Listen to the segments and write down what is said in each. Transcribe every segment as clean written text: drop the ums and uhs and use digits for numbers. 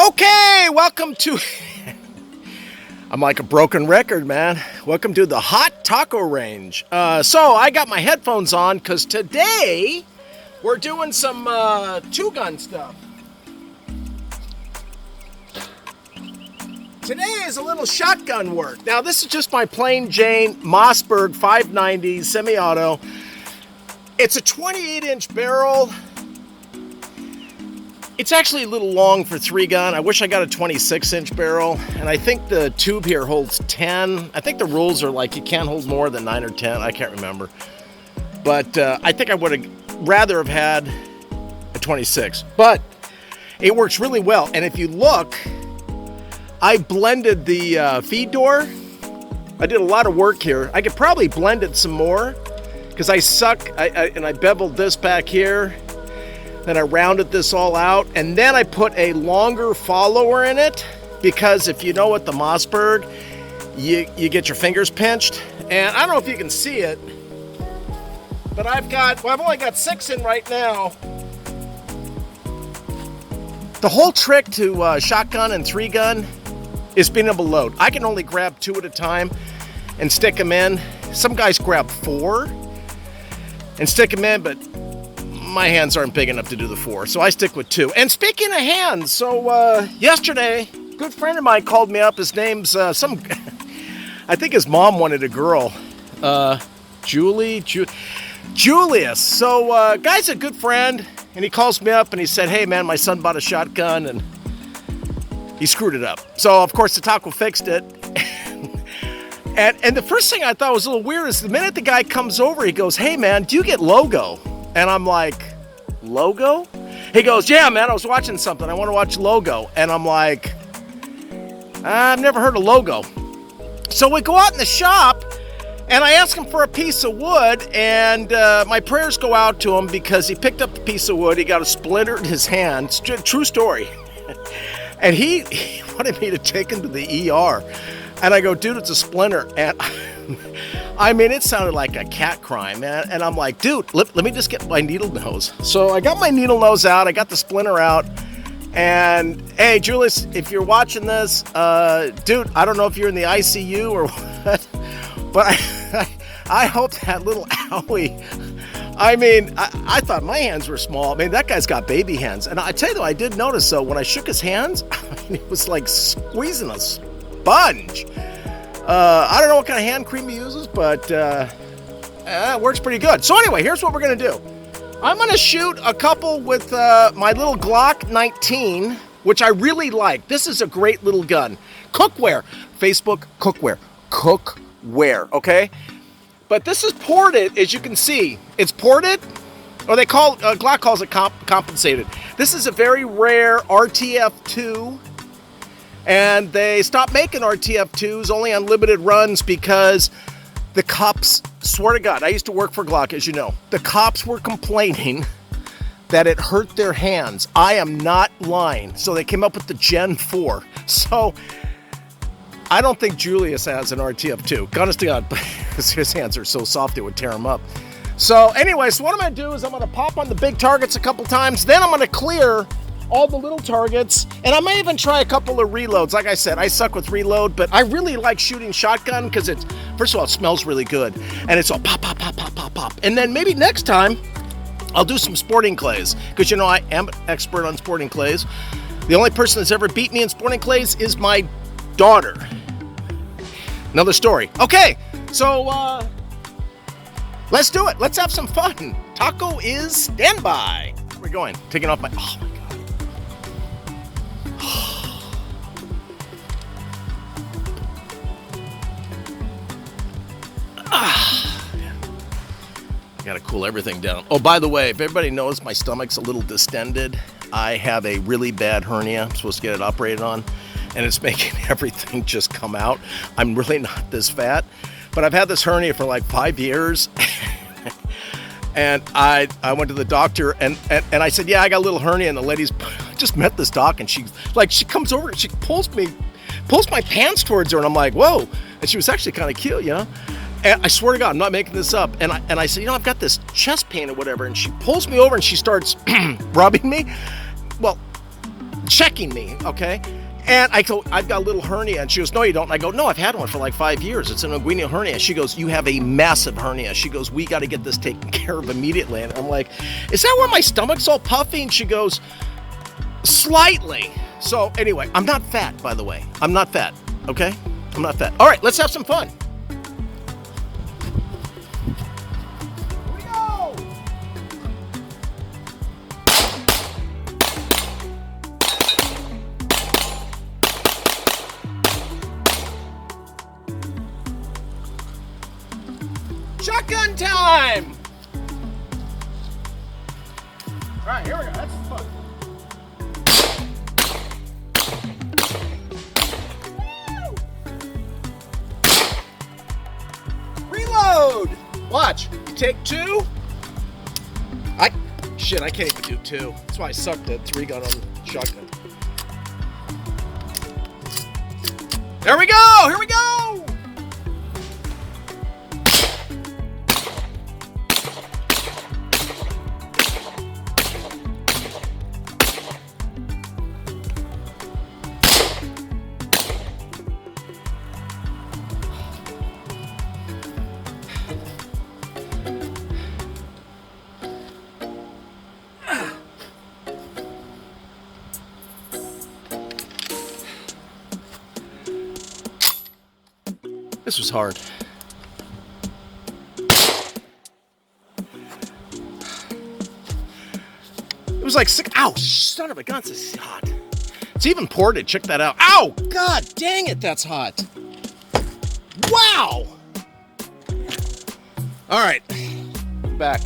Okay, welcome to... I'm like a broken record, man. Welcome to the Hot Taco Range. So I got my headphones on because today we're doing some two-gun stuff. Today is a little shotgun work. Now this is just my plain Jane Mossberg 590 semi-auto. It's a 28-inch barrel. It's actually a little long for 3-gun. I wish I got a 26-inch barrel, and I think the tube here holds 10. I think the rules are like you can't hold more than 9 or 10. I can't remember. But I think I would have rather have had a 26. But it works really well. And if you look, I blended the feed door. I did a lot of work here. I could probably blend it some more because I beveled this back here. Then I rounded this all out, and then I put a longer follower in it because if you know what the Mossberg, you get your fingers pinched. And I don't know if you can see it, but I've only got 6 in right now. The whole trick to shotgun and 3-gun is being able to load. I can only grab 2 at a time and stick them in. Some guys grab 4 and stick them in, but my hands aren't big enough to do the 4, so I stick with 2. And speaking of hands, so yesterday, a good friend of mine called me up. His name's I think his mom wanted a girl, Julius. So guy's a good friend, and he calls me up and he said, "Hey man, my son bought a shotgun and he screwed it up." So of course the taco fixed it. and the first thing I thought was a little weird is the minute the guy comes over, he goes, "Hey man, do you get Logo?" And I'm like, Logo? He goes, "Yeah, man, I was watching something. I want to watch Logo." And I'm like, I've never heard of Logo. So we go out in the shop, and I ask him for a piece of wood, and my prayers go out to him because he picked up the piece of wood. He got a splinter in his hand. It's a true story. And he wanted me to take him to the ER. And I go, "Dude, it's a splinter." And I mean, it sounded like a cat crime, man. And I'm like, "Dude, let me just get my needle nose." So I got my needle nose out. I got the splinter out. And, hey, Julius, if you're watching this, dude, I don't know if you're in the ICU or what, but I hope that little owie. I mean, I thought my hands were small. I mean, that guy's got baby hands. And I tell you, though, I did notice, though, when I shook his hands, I mean, it was like squeezing a sponge. I don't know what kind of hand cream he uses, but it works pretty good. So anyway, here's what we're going to do. I'm going to shoot a couple with my little Glock 19, which I really like. This is a great little gun. Cookware. Facebook, cookware, okay? But this is ported, as you can see. It's ported, or Glock calls it compensated. This is a very rare RTF2. And they stopped making RTF2s only on limited runs because the cops, swear to God, I used to work for Glock, as you know. The cops were complaining that it hurt their hands. I am not lying. So they came up with the Gen 4. So I don't think Julius has an RTF2. Honest to God, because his hands are so soft it would tear him up. So anyway, so what I'm going to do is I'm going to pop on the big targets a couple times. Then I'm going to clear all the little targets, and I may even try a couple of reloads. Like I said, I suck with reload, but I really like shooting shotgun because first of all, it smells really good, and it's all pop, pop, pop, pop, pop, pop. And then maybe next time, I'll do some sporting clays, because you know I am an expert on sporting clays. The only person that's ever beat me in sporting clays is my daughter. Another story. Okay, so let's do it. Let's have some fun. Taco is standby. Where are we going? Taking off my... Oh my God. Gotta cool everything down. Oh, by the way, if everybody knows my stomach's a little distended, I have a really bad hernia. I'm supposed to get it operated on, and it's making everything just come out. I'm really not this fat, but I've had this hernia for like 5 years. And I went to the doctor and I said, "Yeah, I got a little hernia." And the lady's just met this doc, and she comes over and she pulls my pants towards her, and I'm like, "Whoa!" And she was actually kind of cute, you know. And I swear to God, I'm not making this up. And I said, "You know, I've got this chest pain or whatever." And she pulls me over and she starts rubbing me. Well, checking me, okay? And I go, I've got a little hernia. And she goes, no, you don't. And I go, no, I've had one for like 5 years. It's an inguinal hernia. She goes, you have a massive hernia. She goes, we got to get this taken care of immediately. And I'm like, is that where my stomach's all puffy? And she goes, slightly. So anyway, I'm not fat, by the way. I'm not fat, okay? I'm not fat. All right, let's have some fun. Here we go. Shotgun time! All right, here we go. That's fun. Reload! Watch. You take 2. I can't even do 2. That's why I sucked at 3 gun on shotgun. There we go! Here we go! This was hard. It was like 6. Ow, son of a gun, it's hot. It's even ported. Check that out. Ow, god dang it, that's hot. Wow. All right, back.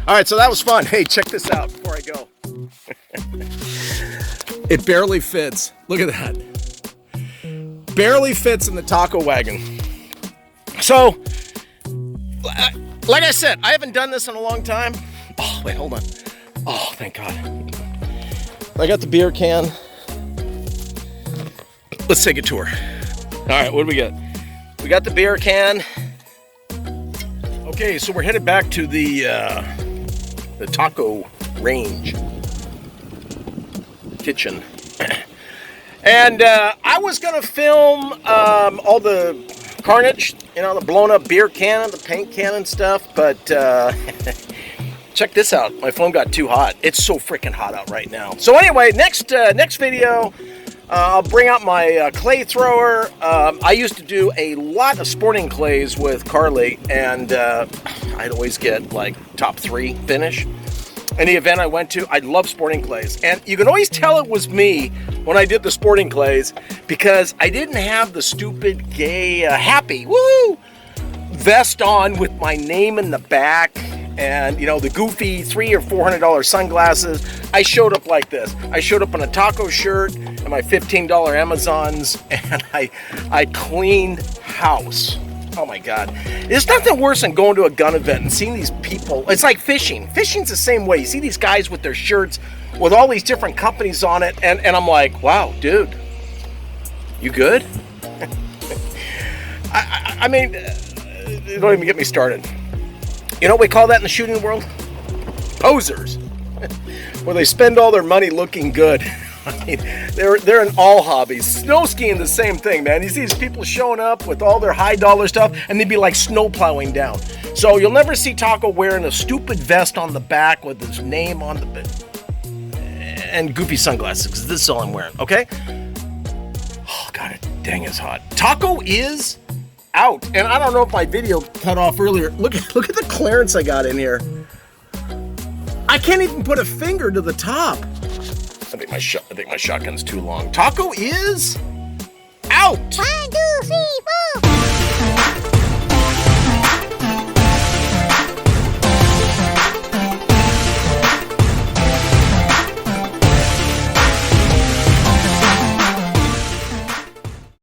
All right, so that was fun. Hey, check this out before I go. It barely fits. Look at that. Barely fits in the taco wagon. So, like I said, I haven't done this in a long time. Oh, wait, hold on. Oh, thank God. I got the beer can. Let's take a tour. All right, what do we got? We got the beer can. Okay, so we're headed back to the taco range kitchen. And I was gonna film all the carnage, you know, the blown up beer can, the paint can and stuff, but check this out. My phone got too hot. It's so freaking hot out right now. So anyway, next video, I'll bring out my clay thrower. I used to do a lot of sporting clays with Carly, and I'd always get like top 3 finish. Any event I went to, I love sporting clays. And you can always tell it was me when I did the sporting clays because I didn't have the stupid gay happy woo vest on with my name in the back and, you know, the goofy $300 or $400 sunglasses. I showed up like this. I showed up in a taco shirt and my $15 Amazons, and I cleaned house. Oh my God. There's nothing worse than going to a gun event and seeing these people. It's like fishing. Fishing's the same way. You see these guys with their shirts with all these different companies on it, and I'm like, wow, dude, you good? I mean, don't even get me started. You know what we call that in the shooting world? Posers. Where they spend all their money looking good. I mean, they're in all hobbies. Snow skiing, the same thing, man. You see these people showing up with all their high dollar stuff, and they'd be like snow plowing down. So you'll never see Taco wearing a stupid vest on the back with his name on the bit and goofy sunglasses, because this is all I'm wearing. Okay? Oh God, dang, it's hot. Taco is out, and I don't know if my video cut off earlier. Look at the clearance I got in here. I can't even put a finger to the top. I think my shotgun's too long. Taco is out. 1, 2, 3, 4.